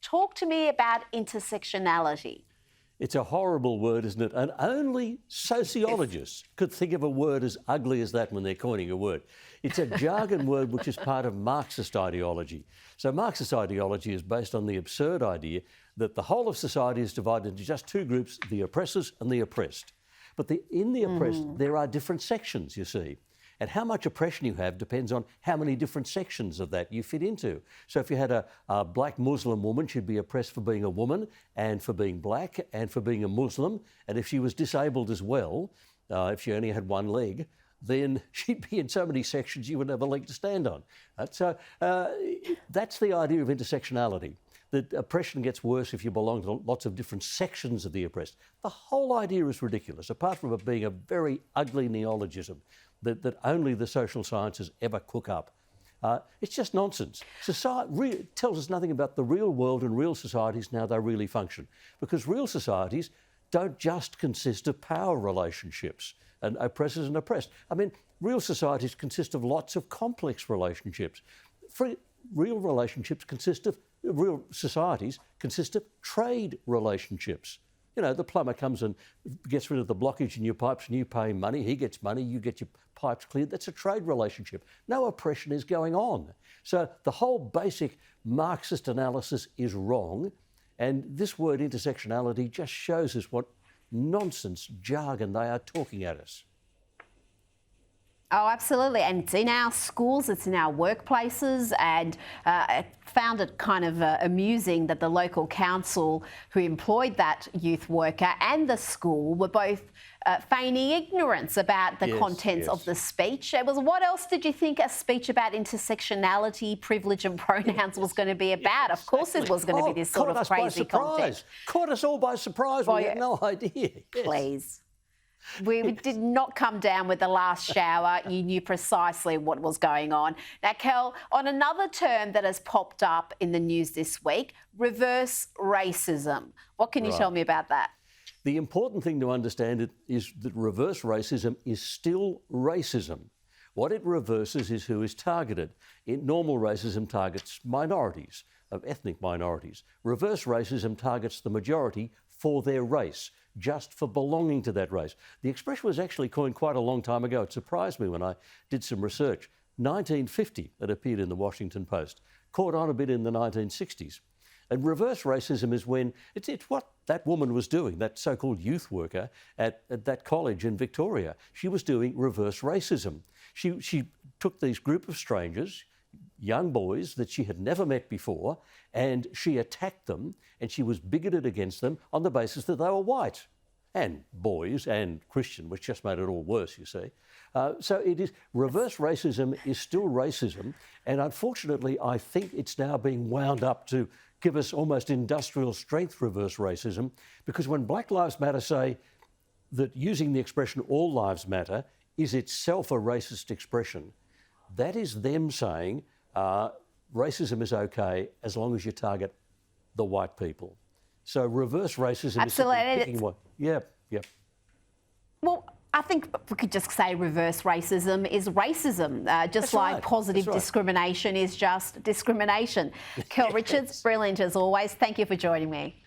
Talk to me about intersectionality. It's a horrible word, isn't it? And only sociologists could think of a word as ugly as that when they're coining a word. It's a jargon word which is part of Marxist ideology. So Marxist ideology is based on the absurd idea that the whole of society is divided into just two groups, the oppressors and the oppressed. But in the oppressed, there are different sections, you see. And how much oppression you have depends on how many different sections of that you fit into. So if you had a black Muslim woman, she'd be oppressed for being a woman and for being black and for being a Muslim. And if she was disabled as well, if she only had one leg, then she'd be in so many sections you wouldn't have a leg to stand on. So that's the idea of intersectionality. That oppression gets worse if you belong to lots of different sections of the oppressed. The whole idea is ridiculous, apart from it being a very ugly neologism that only the social sciences ever cook up. It's just nonsense. Society tells us nothing about the real world and real societies and how they really function. Because real societies don't just consist of power relationships and oppressors and oppressed. I mean, real societies consist of lots of complex relationships. Real societies consist of trade relationships. You know, the plumber comes and gets rid of the blockage in your pipes and you pay him money, he gets money, you get your pipes cleared. That's a trade relationship. No oppression is going on. So the whole basic Marxist analysis is wrong, and this word intersectionality just shows us what nonsense jargon they are talking at us. Oh, absolutely. And it's in our schools, it's in our workplaces, and I found it kind of amusing that the local council who employed that youth worker and the school were both feigning ignorance about the contents of the speech. It was, what else did you think a speech about intersectionality, privilege and pronouns was going to be about? Of course it was going to be this sort of crazy content. Caught us all by surprise. We had no idea. Yes. Please. We did not come down with the last shower. You knew precisely what was going on. Now, Kel, on another term that has popped up in the news this week, reverse racism. What can you tell me about that? The important thing to understand is that reverse racism is still racism. What it reverses is who is targeted. Normal racism targets minorities, ethnic minorities. Reverse racism targets the majority for their race, just for belonging to that race. The expression was actually coined quite a long time ago. It surprised me when I did some research. 1950, it appeared in the Washington Post, caught on a bit in the 1960s. And reverse racism is when, it's what that woman was doing, that so-called youth worker at that college in Victoria. She was doing reverse racism. She took these group of strangers, young boys that she had never met before, and she attacked them, and she was bigoted against them on the basis that they were white and boys and Christian, which just made it all worse, you see. So it is, reverse racism is still racism, and unfortunately I think it's now being wound up to give us almost industrial strength reverse racism, because when Black Lives Matter say that using the expression all lives matter is itself a racist expression, that is them saying racism is okay as long as you target the white people. So reverse racism is picking one. Yeah. Well, I think we could just say reverse racism is racism, just like positive discrimination is just discrimination. Kel Richards, brilliant as always. Thank you for joining me.